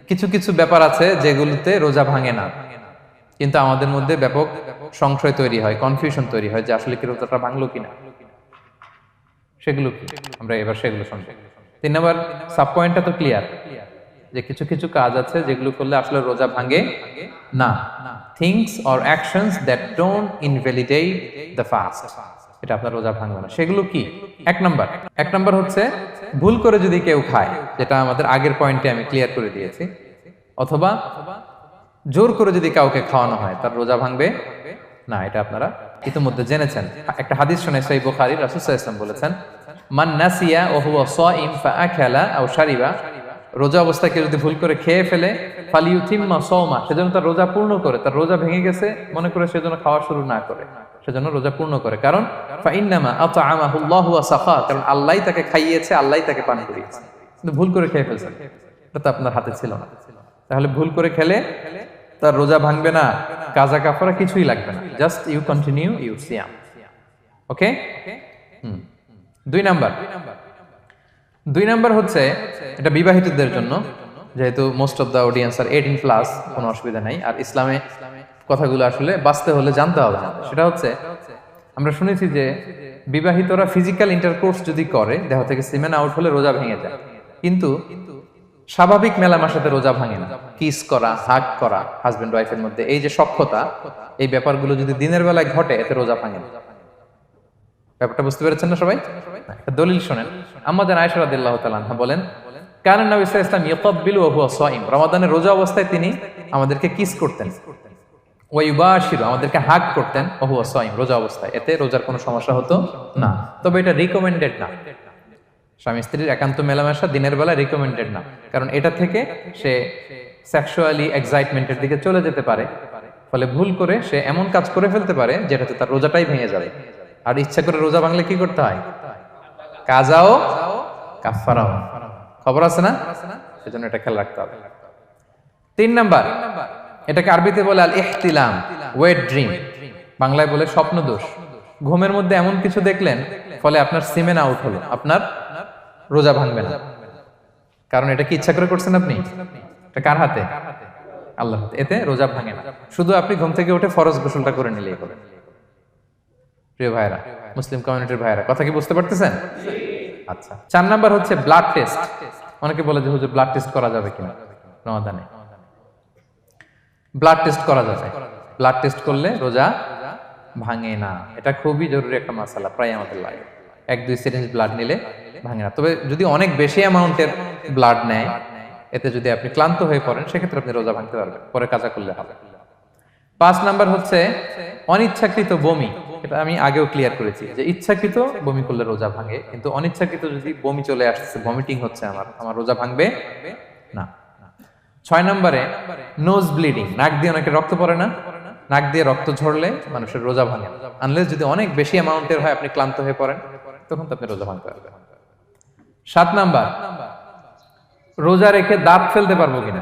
কিছু কিছু ব্যাপার আছে যেগুলোতে রোজা ভাঙে না, কিন্তু আমাদের মধ্যে ব্যাপক সংশয় তৈরি হয়, কনফিউশন তৈরি হয় যে আসলে কি রোজাটা ভাঙলো কিনা। সেগুলো কি আমরা এবার সেগুলো শুনবো। 3 নম্বর সাব পয়েন্টটা তো ক্লিয়ার যে কিছু কিছু কাজ আছে যেগুলো করলে আসলে রোজা ভাঙে না। Things or actions that don't invalidate the fast, এটা আপনার রোজা ভাঙবে না। সেগুলো কি? এক নম্বর হচ্ছে ভুল করে যদি কেউ খায়, যেটা আমাদের আগের পয়েন্টে আমি ক্লিয়ার করে দিয়েছি, অথবা জোর করে যদি কাউকে খাওয়ানো হয় তার রোজা ভাঙবে না, এটা আপনারা ইতিমধ্যে জেনেছেন। একটা হাদিস শুনে সহিহ বুখারী, রাসূল সাল্লাল্লাহু আলাইহি ওয়াসাল্লাম বলেছেন, মান নাসিয়া ওয়া হুয়া সাইম ফাআকালা আও শারিবা, রোজা অবস্থায় কেউ যদি ভুল করে খেয়ে ফেলে, ফালিউতিম্মা সাওমা, সেজন্য তার রোজা পূর্ণ করে, তার রোজা ভেঙে গেছে মনে করে সেজন্য খাওয়া শুরু না করে, সেজন্য রোজা পূর্ণ করে। কারণ ফাইন্নামা আতআমাহুল্লাহু ওয়া সাকা, কারণ আল্লাহই তাকে খাইয়েছে, আল্লাহই তাকে পান করিয়েছে। কিন্তু ভুল করে খেয়ে ফেলছেন, এটা তো আপনার হাতে ছিল না। তাহলে ভুল করে খেলে তার রোজা ভাঙবে না, কাজা কাফারা কিছুই লাগবে না, জাস্ট ইউ কন্টিনিউ ইউ সিয়াম। ওকে। 2 নাম্বার হচ্ছে এটা বিবাহিতদের জন্য, যেহেতু মোস্ট অফ দ্য অডিয়েন্স আর 18+, কোনো অসুবিধা নাই। আর ইসলামে কথাগুলো আসলে বাঁচতে হলে জানতে হবে না। সেটা হচ্ছে আমরা শুনেছি যে বিবাহিতরা ফিজিক্যাল ইন্টারকোর্স যদি করে, দেহ থেকে সিমেন আউট হলে রোজা ভেঙে যায়, কিন্তু স্বাভাবিক মেলামেশাতে রোজা ভাঙে না। কিস করা, হাগ করা হাজবেন্ড ওয়াইফের মধ্যে, এই যে সখ্যতা, এই ব্যাপারগুলো যদি দিনের বেলায় ঘটে এতে রোজা ভাঙে না। ব্যাপারটা বুঝতে পেরেছেন না সবাই? একটা দলিল শোনেন। আমাদের আয়েশা রাদিয়াল্লাহু তাআলা আনহা বলেন, কানা নবী সাল্লাল্লাহু আলাইহি ওয়াসাল্লাম ইয়াকাব্বিলু ওয়া হুয়া সাইম, রমাদানের রোজা অবস্থায় তিনি আমাদেরকে কিস করতেন, ওয়া ইউবাশিরু, আমাদেরকে হাগ করতেন, ওয়া হুয়া সাইম, রোজা অবস্থায়। এতে রোজার কোনো সমস্যা হতো না, তবে এটা রিকমেন্ডেড না। স্বামী স্ত্রীর একান্ত মেলামেশা দিনের বেলা রিকমেন্ডেড না, কারণ এটা থেকে সে সেক্সুয়ালি এক্সাইটমেন্টের দিকে চলে যেতে পারে, ফলে ভুল করে সে এমন কাজ করে ফেলতে পারে যেটাতে তার রোজাটাই ভেঙে যাবে। আর ইচ্ছা করে রোজা ভাঙলে কি করতে হয়? কাজাও কাফারাও, খবর আছে না? সেজন্য এটা খেয়াল রাখতে হবে। 3 নাম্বার, এটাকে আরবিতে বলে আল ইহতিলাম, ওয়েট ড্রিম, বাংলায় বলে স্বপ্ন দোষ। ঘুমের মধ্যে এমন কিছু দেখলেন ফলে আপনার সিমেন আউট হলো, আপনার রোজা ভাঙবে না। কারণ এটা কি ইচ্ছা করে করছেন আপনি? এটা কার হাতে? আল্লাহর হাতে। এতে রোজা ভাঙে না, শুধু আপনি ঘুম থেকে উঠে ফরজ গোসলটা করে নিলেই হবে। প্রিয় ভাইরা, মুসলিম কমিউনিটির ভাইরা, কথা কি বুঝতে পারতেছেন? আচ্ছা। 4 নাম্বার হচ্ছে ব্লাড টেস্ট। অনেকে বলে যে হুজুর ব্লাড টেস্ট করা যাবে কিনা রমাদানে? ব্লাড টেস্ট করা যাবে। ব্লাড টেস্ট করলে রোজা ভাঙে না, এটা খুবই জরুরি একটা মাসালা, প্রায় আমাদের লাগে। 1-2 সিরিঞ্জ ব্লাড নিলে ভাঙে না। তবে যদি অনেক বেশি অ্যামাউন্টের ব্লাড নেয়, এতে যদি আপনি ক্লান্ত হয়ে পড়েন, সেক্ষেত্রে আপনি রোজা ভাঙতে পারবেন, পরে কাজা করলে হবে। 5 নাম্বার হচ্ছে অনিচ্ছাকৃত বমি। এটা আমি আগেও ক্লিয়ার করেছি যে ইচ্ছাকৃত বমি করলে রোজা ভাঙে, কিন্তু অনিচ্ছাকৃত যদি বমি চলে আসছে, ভমিটিং হচ্ছে, আমার রোজা ভাঙবে না। 6 নম্বরে নোজ ব্লিডিং, নাক দিয়ে অনেকে রক্ত পড়ে না, নাক দিয়ে রক্ত ঝরলে মানুষের রোজা ভাঙে না, আনলেস যদি অনেক বেশি অ্যামাউন্টের হয়, আপনি ক্লান্ত হয়ে পড়েন, তখন তো আপনি রোজা ভাঙতে পারবেন। 7 নাম্বার, রোজা রেখে দাঁত ফেলতে পারবো কিনা?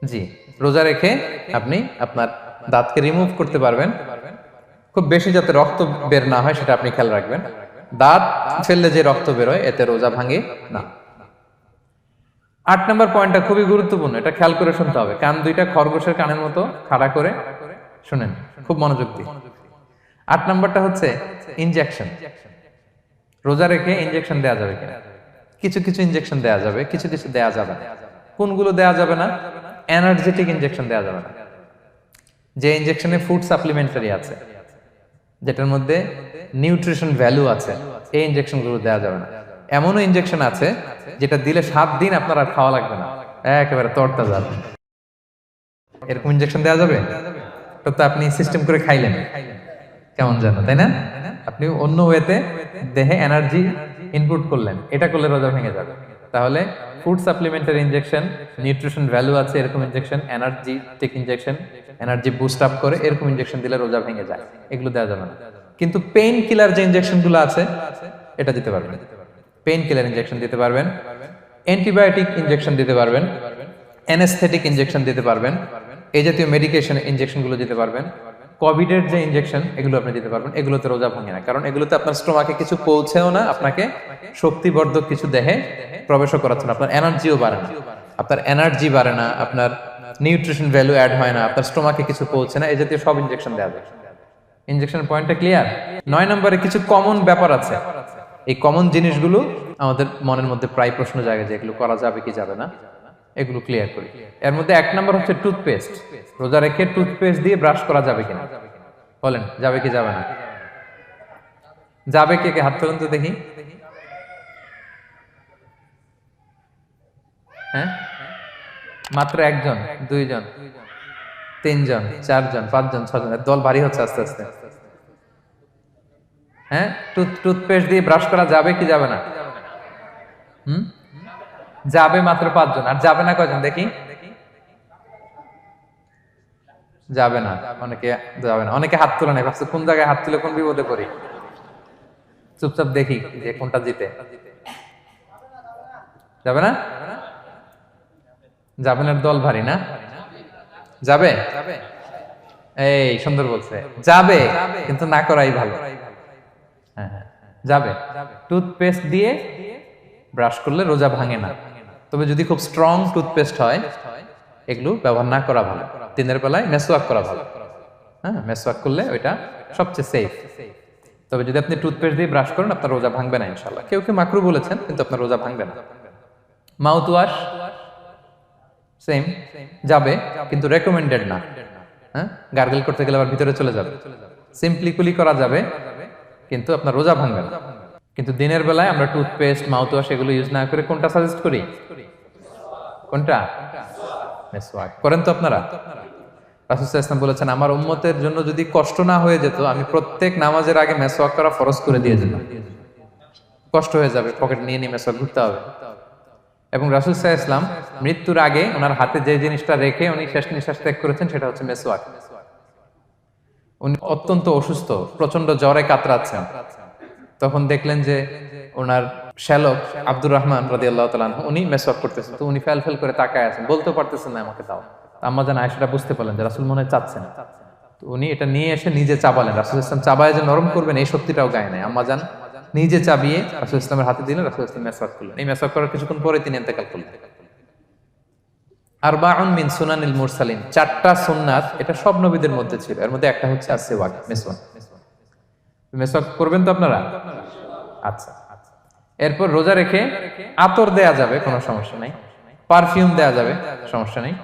জি, রোজা রেখে আপনি আপনার দাঁতকে রিমুভ করতে পারবেন, খুব বেশি যাতে রক্ত বের না হয় সেটা আপনি খেয়াল রাখবেন। দাঁত ফেললে যে রক্ত বেরোয় এতে রোজা ভাঙে না। 8 নম্বর পয়েন্টটা খুবই গুরুত্বপূর্ণ, এটা খেয়াল করে শুনতে হবে। কান দুইটা খরগোশের কানের মতো খাড়া করে শুনেন, খুব মনোযোগ দিয়ে। 8 নম্বরটা হচ্ছে ইনজেকশন। রোজা রেখে ইনজেকশন দেয়া যাবে কিনা? কিছু কিছু ইনজেকশন দেয়া যাবে, কিছু কিছু দেয়া যাবে না। কোনগুলো দেয়া যাবে না? এনার্জেটিক ইনজেকশন দেয়া যাবে না। যে ইনজেকশনে ফুড সাপ্লিমেন্টারি আছে, যেটার মধ্যে নিউট্রিশন ভ্যালু আছে, এই ইনজেকশনগুলো দেওয়া যাবে না। এমনও ইনজেকশন আছে যেটা দিলে 7 দিন আপনার আর খাওয়া লাগবে না, একেবারে তরতা যাবে, এরকম ইনজেকশন দেওয়া যাবে? তো আপনি সিস্টেম করে খাইলেন কেমন যেন, তাই না? আপনি অন্য ওয়েতে দেহে এনার্জি ইনপুট করলেন, এটা করলে রোজা ভেঙে যাবে। তাহলে food supplementary injection, nutrition value আছে এরকম injection, energetic injection, energy boost up করে এরকম ইনজেকশন দিলে রোজা ভেঙে যায়, এগুলো দেওয়া যাবে না। কিন্তু পেইন কিলার যে ইনজেকশনগুলো আছে এটা দিতে পারবেন। পেইন কিলার ইনজেকশন দিতে পারবেন, অ্যান্টিবায়োটিক ইনজেকশন দিতে পারবেন, অ্যানেস্থেটিক ইনজেকশন দিতে পারবেন, এই জাতীয় মেডিকেশন ইনজেকশনগুলো দিতে পারবেন। কোভিডের যে ইনজেকশন এগুলো আপনি দিতে পারবেন, এগুলোতে রোজা ভাঙে না, কারণ এগুলোতে আপনার স্টোমাকে কিছু পৌঁছেও না, আপনাকে শক্তিবর্ধক কিছু দেহে প্রবেশও করাচ্ছে না, আপনার এনার্জিও বাড়ে না, আপনার এনার্জি বাড়ে না, আপনার নিউট্রিশন ভ্যালু অ্যাড হয় না, আপনার স্টোমাকে কিছু পৌঁছে না, এই জাতীয় সব ইনজেকশন দেওয়া যায়। ইনজেকশনের পয়েন্টটা ক্লিয়ার? 9 নম্বরে কিছু কমন ব্যাপার আছে। এই কমন জিনিসগুলো আমাদের মনের মধ্যে প্রায় প্রশ্ন জাগে যে এগুলো করা যাবে কি যাবে না, এগুলো ক্লিয়ার করি। এর মধ্যে 1 নম্বর হচ্ছে টুথপেস্ট। রোজা রেখে টুথপেস্ট দিয়ে ব্রাশ করা যাবে কিনা, বলেন যাবে কি যাবে না? যাবে, কে কে হাত তুলুন তো দেখি। হ্যাঁ, মাত্র 1 জন, 2 জন, 3 জন, 4 জন, 5 জন, 6 জন, দল ভারী হচ্ছে আস্তে আস্তে। হ্যাঁ, টুথপেস্ট দিয়ে ব্রাশ করা যাবে কি যাবে না? যাবে মাত্র 5 জন। আর যাবে না কয়জন দেখি? যাবে না, অনেকে যাবে না, অনেকে হাত তুলে নেই, ভাবছে কোন জায়গায় হাত তুলে কোন বিপদে পড়ি। চুপচাপ দেখি যে কোনটা জিতে। যাবে না? যাবে না, দল ভারী না? যাবে? এই সুন্দর বলছে, যাবে, কিন্তু না করাই ভালো। হ্যাঁ হ্যাঁ, যাবে। টুথপেস্ট দিয়ে ব্রাশ করলে রোজা ভাঙে না, তবে যদি খুব স্ট্রং টুথপেস্ট হয় এগুলো ব্যবহার না করা ভালো। দিনের বেলায় মেসওয়াক করা ভালো। হ্যাঁ, মেসওয়াক করলে ওইটা সবচেয়ে সেফ। তবে যদি আপনি টুথপেস্ট দিয়ে ব্রাশ করেন আপনার রোজা ভাঙবে না ইনশাআল্লাহ। কেউ কেউ মাকরু বলেছেন, কিন্তু আপনার রোজা ভাঙবে না। মাউথ ওয়াশ সেম, যাবে, কিন্তু রেকমেন্ডেড না। হ্যাঁ, গার্গল করতে গেলে আবার ভিতরে চলে যাবে। সিম্পলি কুলি করা যাবে, কিন্তু আপনার রোজা ভাঙবে না। কিন্তু দিনের বেলায় আমরা টুথপেস্ট, মাউথ ওয়াশ এগুলো ইউজ না করে কোনটা সাজেস্ট করি? কোনটা? মেসওয়াক করেন তো আপনারা? রাসূল সাল্লাল্লাহু আলাইহি ওয়াসাল্লাম বলেছেন, আমার উম্মতের জন্য যদি কষ্ট না হয়ে যেত আমি প্রত্যেক নামাজের আগে মেসওয়াক করা ফরজ করে দিয়ে যেতাম। কষ্ট হয়ে যাবে, পকেট নিয়ে নিয়ে মেসওয়াক ঘুরতে হবে। এবং রাসূল সাল্লাল্লাহু আলাইহি ওয়াসাল্লাম মৃত্যুর আগে ওনার হাতে যে জিনিসটা রেখে উনি শেষ নিঃশ্বাস ত্যাগ করেছেন সেটা হচ্ছে মেসওয়াক। উনি অত্যন্ত অসুস্থ, প্রচন্ড জ্বরে কাতরাচ্ছেন। তখন দেখলেন যে ওনার শ্যালক আব্দুর রহমান রাদিয়াল্লাহু তাআলা আনহু উনি মেসওয়াক করতেছেন, তো উনি ফেল করে তাকায় আছেন, বলতে পারতেছেন না আমাকে দাও। আম্মা জান আয়েশা বুঝতে পারলেন যে রাসূল মনে হয় চাচ্ছেন, তো উনি এটা নিয়ে এসে নিজে চাবালেন। রাসূল ইসলাম চাবায় যে নরম করবেন এই শক্তিটাও গায়ে নাই। আম্মা জান নিজে চাবিয়ে রাসূল ইসলামের হাতে দিলেন, রাসূল ইসলাম মেসওয়াক করলেন। এই মেসওয়াক করার কিছুক্ষণ পরে তিনি ইন্তেকাল করলেন। আরবাউন মিন সুনানিল মুরসালিন, 4টা সুন্নাত, এটা সব নবীদের মধ্যে ছিল। এর মধ্যে একটা হচ্ছে আসওয়াক, মেসওয়াক। মেসওয়াক করবেন তো আপনারা? আচ্ছা। এরপর রোজা রেখে আতর দেয়া যাবে, কোনো সমস্যা নাই। পারফিউম দেয়া যাবে, সমস্যা নেই।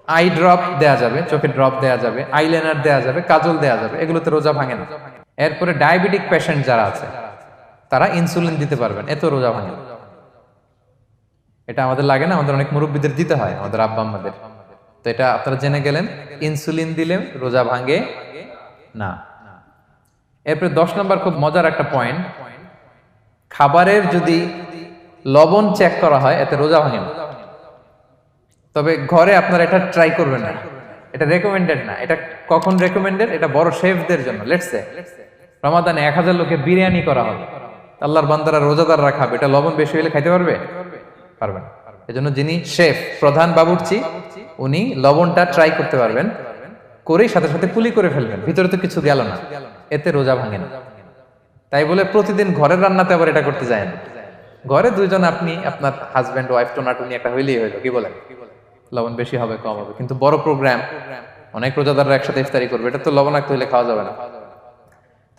আই ড্রপ দেয়া যাবে, চোখে ড্রপ দেয়া যাবে, আইলাইনার দেয়া যাবে, কাজল দেয়া যাবে, এগুলোতে রোজা ভাঙে না। এরপরে ডায়াবেটিক পেশেন্ট যারা আছে তারা ইনসুলিন দিতে পারবেন, এত রোজা ভাঙে না। এটা আমাদের লাগে না, আমাদের অনেক মুরব্বীদের দিতে হয়, আমাদের আব্বা আম্মাদের। তো এটা আপনারা জেনে গেলেন, ইনসুলিন দিলে রোজা ভাঙে না। এরপরে 10 নম্বর খুব মজার একটা পয়েন্ট, খাবারের যদি লবণ চেক করা হয় এতে রোজা ভাঙে না। তবে ঘরে আপনারা এটা ট্রাই করবেন না, এটা রেকমেন্ডেড না। এটা কখন রেকমেন্ডেড? এটা বড় শেফদের জন্য। লেটস সে রমাদানে 1000 লোকে বিরিয়ানি করা হবে, আল্লাহর বান্দারা রোজাদাররা খাবে, এটা লবণ বেশি হলে খাইতে পারবে? পারবে না। এজন্য যিনি শেফ, প্রধান বাবুর্চি, উনি লবণটা ট্রাই করতে পারবেন, করেই সাথে সাথে কুলি করে ফেলবেন, ভিতরে তো কিছু গেল না, এতে রোজা ভাঙে না। তাই বলে প্রতিদিন ঘরের রান্নাতে আবার এটা করতে যায় না। ঘরে 2 জন, আপনি আপনার হাজবেন্ড ওয়াইফ টোনাটুনি একটা হইলেই হইলো, কি বলেন? লবণ বেশি হবে কম হবে, কিন্তু বড় প্রোগ্রাম, অনেক রোজাদাররা একসাথে ইফতারি করবে, এটা তো লবণাক্ত হইলে খাওয়া যাবে না।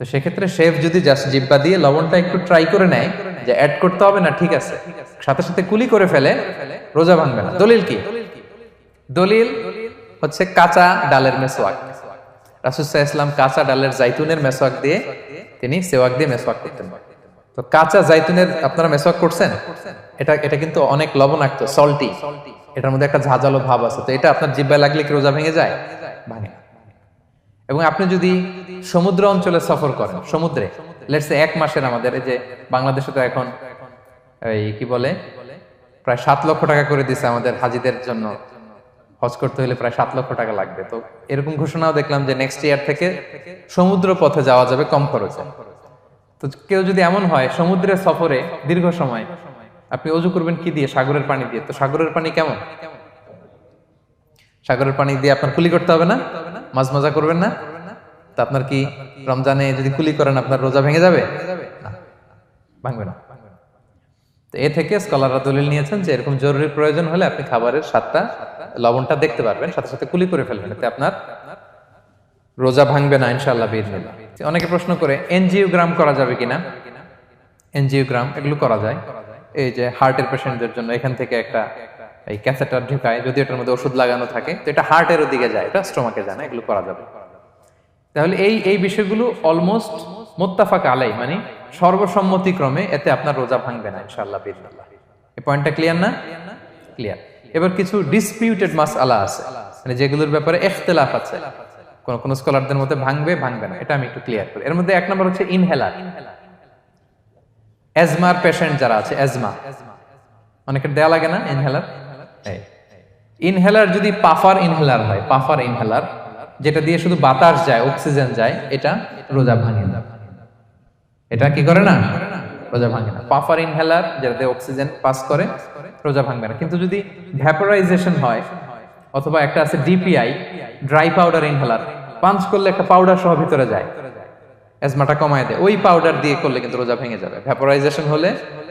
তো সেক্ষেত্রে শেফ যদি জাস্ট জিব্বা দিয়ে লবণটা একটু ট্রাই করে নেয় যে অ্যাড করতে হবে না, ঠিক আছে, সাথে সাথে কুলি করে ফেলে, রোজা ভাঙবে না। দলিল কি? দলিল হচ্ছে কাঁচা ডালের মেসওয়াক। রাসূল সাল্লাল্লাহু আলাইহি ওয়াসাল্লাম কাঁচা ডালের জাইতুনের মেসওয়াক দিয়ে তিনি সেওয়াক দিয়ে মেসওয়াক করতেন। তো কাঁচা জাইতুনের আপনারা মেসওয়াক করছেন, এটা কিন্তু অনেক লবণাক্ত, সল্টি, এটার মধ্যে একটা ঝাঁঝালো ভাব আছে। তো এটা আপনার জিহ্বায় লাগলে কি রোজা ভেঙে যায়? ভাঙে। এবং আপনি যদি সমুদ্র অঞ্চলে সফর করেন, সমুদ্রে লেটস সে 1 মাসের, আমাদের এই যে বাংলাদেশে তো এখন এই কি বলে প্রায় 7 লক্ষ টাকা করে দিছে আমাদের হাজিদের জন্য, হজ করতে হলে প্রায় 7 লক্ষ টাকা লাগবে। তো এরকম ঘোষণাও দেখলাম যে নেক্সট ইয়ার থেকে সমুদ্র পথে যাওয়া যাবে কম খরচে। তো কেউ যদি এমন হয় সমুদ্রের সফরে দীর্ঘ সময়, আপনি অজু করবেন কি দিয়ে? সাগরের পানি দিয়ে। তো সাগরের পানি কেমন? সাগরের পানি দিয়ে আপনার কুলি করতে হবে না? মাছ মজা করবেন না? তা আপনার কি রমজানে যদি কুলি করেন আপনার রোজা ভেঙে যাবে? না, ভাঙবে না। তো এ থেকে স্কলাররা দলিল নিয়েছেন যে এরকম জরুরি প্রয়োজন হলে আপনি খাবারের স্বাদটা লবণটা দেখতে পারবেন, সাথে সাথে কুলি করে ফেলবেন, এতে আপনার রোজা ভাঙবে না ইনশাআল্লাহ বিইজনিল্লাহ। অনেকে প্রশ্ন করে এনজিওগ্রাম করা যাবে কিনা। এনজিওগ্রাম এগুলো করা যায়, এই যে হার্টের পেশেন্টদের জন্য এখান থেকে একটা এই ক্যাথেটার ঢুকায়, যদি এটার মধ্যে ওষুধ লাগানো থাকে তো এটা হার্টের দিকে যায়, এটা স্টোমাকে যায় না, এগুলো করা যাবে। তাহলে এই বিষয়গুলো অলমোস্ট মুত্তাফাক আলাই, মানে সর্বসম্মতিক্রমে এতে আপনার রোজা ভাঙবে না ইনশাআল্লাহ বিইজনিল্লাহ। এই পয়েন্টটা ক্লিয়ার না? ক্লিয়ার। এবার কিছু ডিসপিউটেড মাসআলা আছে, মানে যেগুলোর ব্যাপারে ইখতিলাফ আছে, কোন কোন স্কলারদের মধ্যে ভাঙবে ভাঙবে না, এটা আমি একটু ক্লিয়ার করি। এর মধ্যে এক নম্বর হচ্ছে ইনহেলার। অ্যাজমার পেশেন্ট যারা আছে, অ্যাজমা অনেকের দেয়া লাগে না ইনহেলার। ইনহেলার যদি পাফার ইনহেলার হয়, পাফার ইনহেলার যেটা দিয়ে শুধু বাতাস যায়, অক্সিজেন যায়, এটা রোজা ভাঙে না। এটা কি করে না? রোজা ভাঙে না। পাফার ইনহেলার যেটাতে অক্সিজেন পাস করে, রোজা ভাঙবে না। কিন্তু যদি ভ্যাপোরাইজেশন হয়, অথবা একটা আছে DPI, dry powder inhaler, punch করলে একটা পাউডার সহ ভিতরে যায়, অ্যাজমাটা কমায় দেয়, ওই পাউডার দিয়ে করলে কিন্তু রোজা ভেঙে যাবে। ভ্যাপোরাইজেশন হলে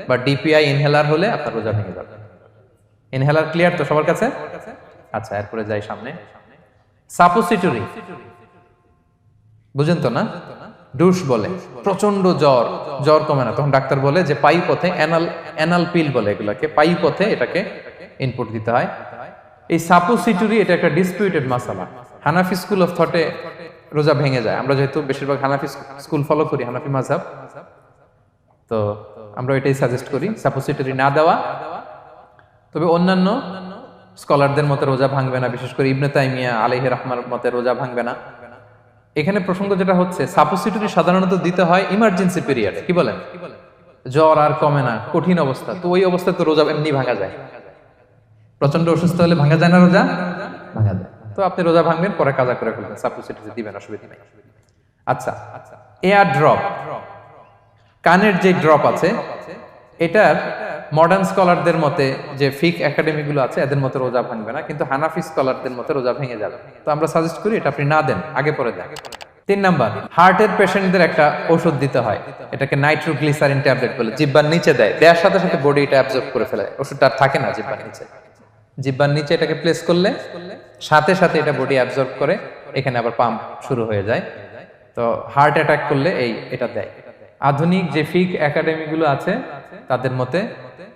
বা ডিপিআই ইনহেলার হলে আপনার রোজা ভেঙে যাবে। ইনহেলার ক্লিয়ার তো সবার কাছে? আচ্ছা, এরপরে যাই সামনে। সাপোসিটরি বুঝেন তো না? ডুশ বলে, প্রচন্ড জ্বর কমে না, তখন ডাক্তার বলে যে পায়ু পথে অ্যানাল পিল বলে এগুলাকে, পায়ু পথে এটাকে ইনপুট দিতে হয়। এই সাপোসিটরি এটা একটা ডিসপিউটেড মাসালা। হানাফি স্কুল অফ থটে রোজা ভেঙে যায়। আমরা যেহেতু বেশিরভাগ হানাফি স্কুল ফলো করি, হানাফি মাযহাব, তো আমরা এটাই সাজেস্ট করি সাপোসিটরি না দেওয়া। তবে অন্যান্য স্কলারদের মতে রোজা ভাঙবে না, বিশেষ করে ইবনে তাইমিয়া আলাইহি রাহমার মতে রোজা ভাঙবে না। এখানে প্রসঙ্গ যেটা হচ্ছে, সাপোসিটরি সাধারণত দিতে হয় ইমার্জেন্সি পিরিয়ডে। কি বলেন? জ্বর আর কমে না, কঠিন অবস্থা, তো ওই অবস্থায় তো রোজা এমনি ভাঙা যায়। প্রচন্ড অসুস্থ হলে ভাঙা যায় না রোজা? ভাঙা যায়। তো আপনি রোজা ভাঙবেন, পরে কাজা করে ফেলবেন, সাপোসিটরি দিবেন, অসুবিধা নেই। আচ্ছা, এয়ার ড্রপ, কানের যে ড্রপ আছে, এটার মডার্ন স্কলারদের মতে, যে ফিক একাডেমি গুলো আছে, এদের মতে রোজা ভাঙবে না, কিন্তু হানাফি স্কলারদের মতে রোজা ভেঙে যাবে। তো আমরা সাজেস্ট করি এটা আপনি না দেন, আগে পরে দেন। 3 নাম্বার, হার্টের পেশেন্টদের একটা ওষুধ দিতে হয়, এটাকে নাইট্রোগ্লিসারিন ট্যাবলেট বলে, জিহ্বার নিচে দেয়, দেওয়ার সাথে সাথে বডি এটা অ্যাবজর্ব করে ফেলে, ওষুধটা আর থাকে না জিহ্বার নিচে। জিহ্বার নিচে এটাকে প্লেস করলে সাথে সাথে এটা বডি অ্যাবজর্ব করে, এখানে আবার পাম্প শুরু হয়ে যায়। তো হার্ট অ্যাটাক করলে এটা দেয়। আধুনিক যে ফিক একাডেমি গুলো আছে তাদের মতে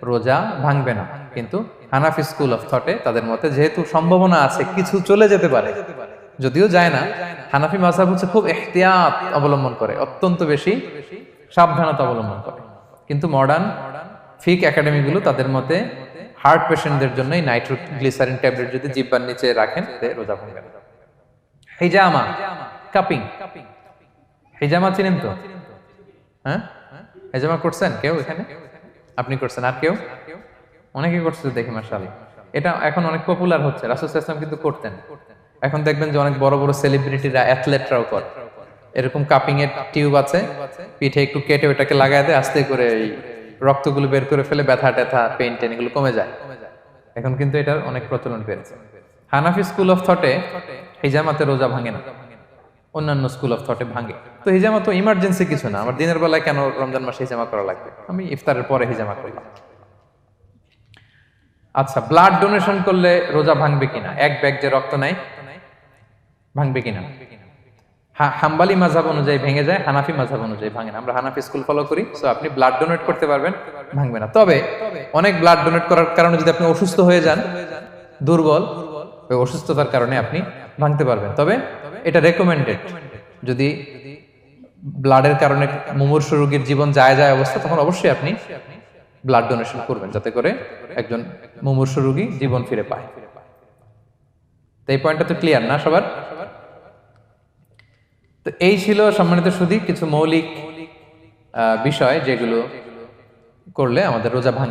রোজা ভাঙবে না, কিন্তু হানাফি স্কুল অফ থটে তাদের মতে যেহেতু সম্ভাবনা আছে কিছু চলে যেতে পারে, যদিও যায় না, হানাফি মাযহাব হচ্ছে খুব ইহতিয়াত অবলম্বন করে, অত্যন্ত বেশি সাবধানতা অবলম্বন করে। কিন্তু মডার্ন ফিক একাডেমি গুলো তাদের মতে হার্ট পেশেন্টদের জন্য এই নাইট্রোগ্লিসারিন ট্যাবলেট যদি জিহ্বার নিচে রাখেন, রোজা ভাঙবে না। হিজামা, কাপিং, হিজামা চিনেন তো? হ্যাঁ, হিজামা করছেন কেউ এখানে? আপনি করছেন, আর কেউ? অনেকে করছে দেখি, মাশাআল্লাহ। এটা এখন অনেক পপুলার হচ্ছে, রাসূল সাল্লাল্লাহু আলাইহি ওয়াসাল্লাম কিন্তু করতেন। এখন দেখবেন যে অনেক বড় বড় সেলিব্রিটিরা, অ্যাথলেটরাও করে। এরকম কাপিং এর টিউব আছে, পিঠে একটু কেটে ওটাকে লাগায় দেয়, আস্তে করে এই রক্তগুলো বের করে ফেলে, ব্যথা ট্যাথা, পেইন টেন এগুলো কমে যায়। এখন কিন্তু এটার অনেক প্রচলন বেড়েছে। হানাফি স্কুল অফ থটে হিজামাতে রোজা ভাঙে না, অন্যান্য স্কুল অফ থটে ভাঙে। তো হিজামা তো ইমার্জেন্সি কিছু না, আমার দিনের বেলায় কেন রমজান মাসে হিজামা করা লাগবে, আমি ইফতারের পরে হিজামা করলাম। আচ্ছা, ব্লাড ডোনেশন করলে রোজা ভাঙবে কিনা? এক ব্যাগ যে রক্ত নেয়, ভাঙবে কিনা? হাম্বালি মাযহাব অনুযায়ী ভেঙে যায়, হানাফি মাযহাব অনুযায়ী ভাঙে না। আমরা হানাফি স্কুল ফলো করি, সো আপনি ব্লাড ডোনেট করতে পারবেন, ভাঙবে না। তবে অনেক ব্লাড ডোনেট করার কারণে যদি আপনি অসুস্থ হয়ে যান, দুর্বল, ওই অসুস্থতার কারণে আপনি ভাঙতে পারবেন। তবে এটা রেকমেন্ডেড, যদি ব্লাডের কারণে মুমূর্ষু রোগীর জীবন যায় অবস্থা, তখন অবশ্যই আপনি ব্লাড ডোনেশন করবেন, যাতে করে একজন মুমূর্ষু রোগী জীবন ফিরে পায়। তো এই পয়েন্টটা তো ক্লিয়ার না সবার? তো এই ছিল সম্মানিত সুধী কিছু মৌলিক বিষয়, যেগুলো করলে আমাদের রোজা ভাঙে।